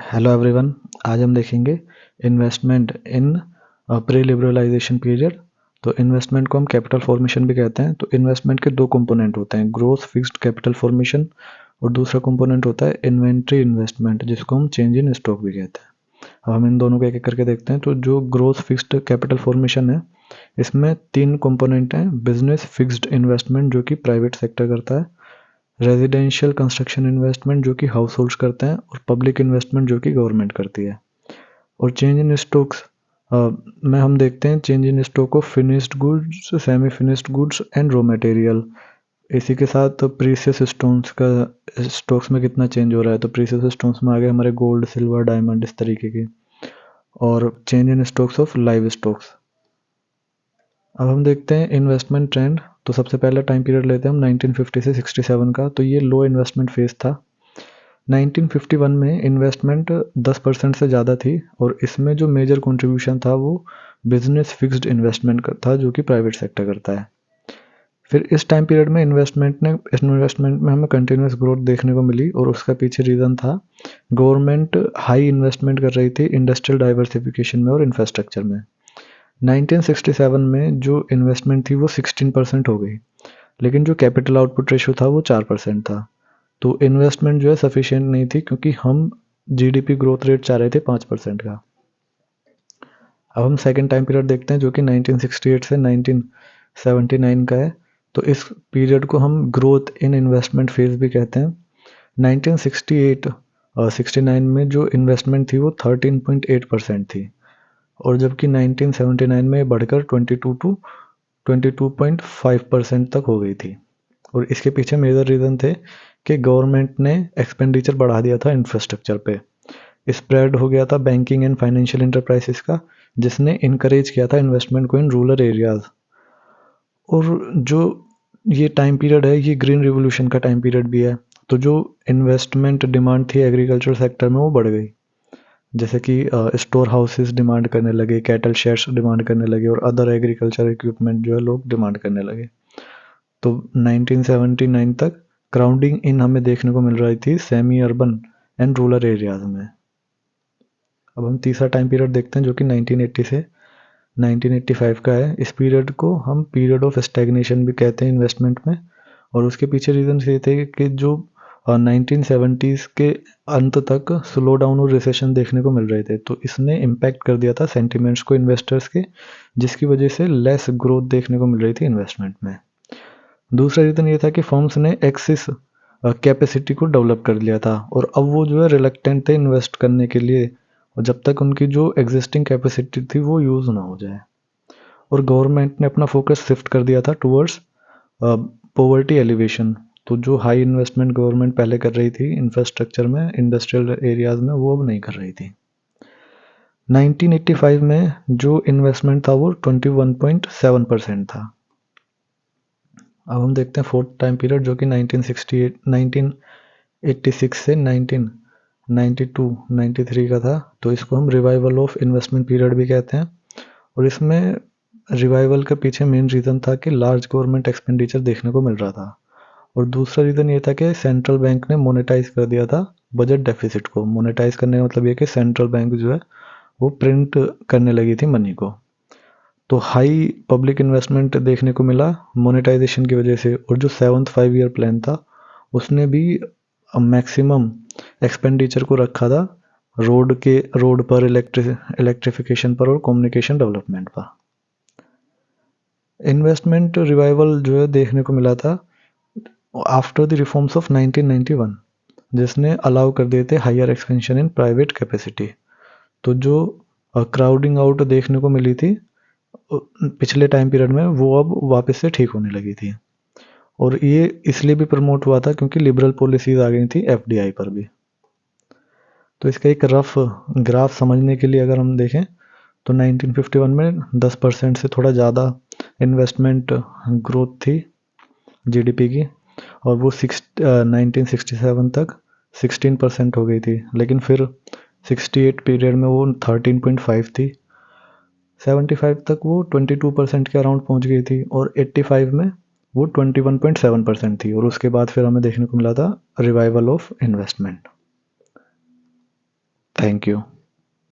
Hello everyone. आज हम देखेंगे investment in pre liberalization period. तो इन्वेस्टमेंट को हम कैपिटल फॉर्मेशन भी कहते हैं। तो इन्वेस्टमेंट के दो कंपोनेंट होते हैं, ग्रोथ फिक्स्ड कैपिटल फॉर्मेशन और दूसरा कंपोनेंट होता है इन्वेंट्री इन्वेस्टमेंट, जिसको हम चेंज इन स्टॉक भी कहते हैं। अब हम इन दोनों को एक एक करके देखते हैं। तो जो ग्रोथ फिक्स्ड कैपिटल फॉर्मेशन है, इसमें तीन कंपोनेंट हैं। बिजनेस फिक्स्ड इन्वेस्टमेंट जो कि प्राइवेट सेक्टर करता है, रेजिडेंशियल कंस्ट्रक्शन इन्वेस्टमेंट जो कि हाउस होल्ड्स करते हैं, और पब्लिक इन्वेस्टमेंट जो कि गवर्नमेंट करती है। और चेंज इन स्टॉक्स में हम देखते हैं change in stock of finished goods, semi finished goods and raw material. इसी के साथ प्रीशियस स्टोन्स का स्टॉक्स में कितना चेंज हो रहा है। तो प्रीशियस स्टोन्स में आ गए हमारे गोल्ड, सिल्वर, डायमंड, इस तरीके के। और change in stocks of live stocks. अब हम देखते हैं इन्वेस्टमेंट ट्रेंड। तो सबसे पहला टाइम पीरियड लेते हैं हम 1950 से 67 का। तो ये लो इन्वेस्टमेंट फेज था। 1951 में इन्वेस्टमेंट 10% से ज़्यादा थी, और इसमें जो मेजर कंट्रीब्यूशन था वो बिजनेस फिक्स्ड इन्वेस्टमेंट का था, जो कि प्राइवेट सेक्टर करता है। फिर इस टाइम पीरियड में इन्वेस्टमेंट में हमें कंटिन्यूस ग्रोथ देखने को मिली, और उसका पीछे रीज़न था गवर्नमेंट हाई इन्वेस्टमेंट कर रही थी इंडस्ट्रियल डाइवर्सिफिकेशन में और इंफ्रास्ट्रक्चर में। 1967 में जो इन्वेस्टमेंट थी वो 16% हो गई, लेकिन जो कैपिटल आउटपुट रेशियो था वो 4% था। तो इन्वेस्टमेंट जो है सफिशिएंट नहीं थी, क्योंकि हम जीडीपी ग्रोथ रेट चाह रहे थे 5% का। अब हम सेकेंड टाइम पीरियड देखते हैं, जो कि 1968 से 1979 का है। तो इस पीरियड को हम ग्रोथ इन इन्वेस्टमेंट फेज भी कहते हैं। 1968 और 69 में जो इन्वेस्टमेंट थी वो 13.8% थी, और जबकि 1979 में बढ़कर 22.5% तक हो गई थी। और इसके पीछे मेजर रीज़न थे कि गवर्नमेंट ने एक्सपेंडिचर बढ़ा दिया था इंफ्रास्ट्रक्चर पे। स्प्रेड हो गया था बैंकिंग एंड फाइनेंशियल इंटरप्राइजेस का, जिसने इनकरेज किया था इन्वेस्टमेंट को इन रूरल एरियाज। और जो ये टाइम पीरियड है, ये ग्रीन रिवोल्यूशन का टाइम पीरियड भी है। तो जो इन्वेस्टमेंट डिमांड थी एग्रीकल्चर सेक्टर में वो बढ़ गई, जैसे कि स्टोर हाउसेस डिमांड करने लगे, कैटल शेड्स डिमांड करने लगे, और अदर एग्रीकल्चर इक्विपमेंट जो है लोग डिमांड करने लगे। तो 1979 तक क्राउडिंग इन हमें देखने को मिल रही थी semi urban and rural areas में। अब हम तीसरा टाइम पीरियड देखते हैं, जो कि 1980 से 1985 का है। इस पीरियड को हम पीरियड ऑफ स्टैग्नेशन भी कहते हैं इन्वेस्टमेंट में। और उसके पीछे रीजन ये थे कि जो 1970s के अंत तक स्लो डाउन और रिसेशन देखने को मिल रहे थे, तो इसने इम्पैक्ट कर दिया था सेंटिमेंट्स को इन्वेस्टर्स के, जिसकी वजह से लेस ग्रोथ देखने को मिल रही थी इन्वेस्टमेंट में। दूसरा रीज़न ये था कि फर्म्स ने एक्सेस कैपेसिटी को डेवलप कर लिया था, और अब वो जो है रिलक्टेंट थे इन्वेस्ट करने के लिए, और जब तक उनकी जो एग्जिस्टिंग कैपेसिटी थी वो यूज़ ना हो जाए। और गवर्नमेंट ने अपना फोकस शिफ्ट कर दिया था टुवर्ड्स पॉवर्टी एलिवेशन। तो जो हाई इन्वेस्टमेंट गवर्नमेंट पहले कर रही थी इंफ्रास्ट्रक्चर में, इंडस्ट्रियल एरियाज में, वो अब नहीं कर रही थी। 1985 में जो इन्वेस्टमेंट था वो 21.7% था। अब हम देखते हैं फोर्थ टाइम पीरियड, जो कि 1986 से 1992 93 का था। तो इसको हम रिवाइवल ऑफ इन्वेस्टमेंट पीरियड भी कहते हैं। और इसमें रिवाइवल के पीछे मेन रीज़न था कि लार्ज गवर्नमेंट एक्सपेंडिचर देखने को मिल रहा था, और दूसरा रीज़न ये था कि सेंट्रल बैंक ने मोनेटाइज कर दिया था बजट डेफिसिट को। मोनेटाइज करने का मतलब ये कि सेंट्रल बैंक जो है वो प्रिंट करने लगी थी मनी को। तो हाई पब्लिक इन्वेस्टमेंट देखने को मिला मोनेटाइजेशन की वजह से। और जो 7th 5 ईयर प्लान था, उसने भी मैक्सिमम एक्सपेंडिचर को रखा था रोड पर, इलेक्ट्रिफिकेशन पर, और कम्युनिकेशन डेवलपमेंट पर। इन्वेस्टमेंट रिवाइवल जो है देखने को मिला था आफ्टर द रिफॉर्म्स ऑफ 1991, जिसने अलाउ कर दिए थे higher expansion in private capacity. तो जो क्राउडिंग आउट देखने को मिली थी पिछले टाइम पीरियड में, वो अब वापस से ठीक होने लगी थी। और ये इसलिए भी प्रमोट हुआ था क्योंकि लिबरल पॉलिसीज आ गई थी एफडीआई पर भी। तो इसका एक रफ ग्राफ समझने के लिए अगर हम देखें, तो 1951 में 10% से थोड़ा ज़्यादा इन्वेस्टमेंट ग्रोथ थी जीडीपी की, और वो 1967 तक 16% हो गई थी। लेकिन फिर 68 पीरियड में वो 13.5 थी। 75 तक वो 22% के अराउंड पहुंच गई थी, और 85 में वो 21.7% थी। और उसके बाद फिर हमें देखने को मिला था revival of investment. Thank you.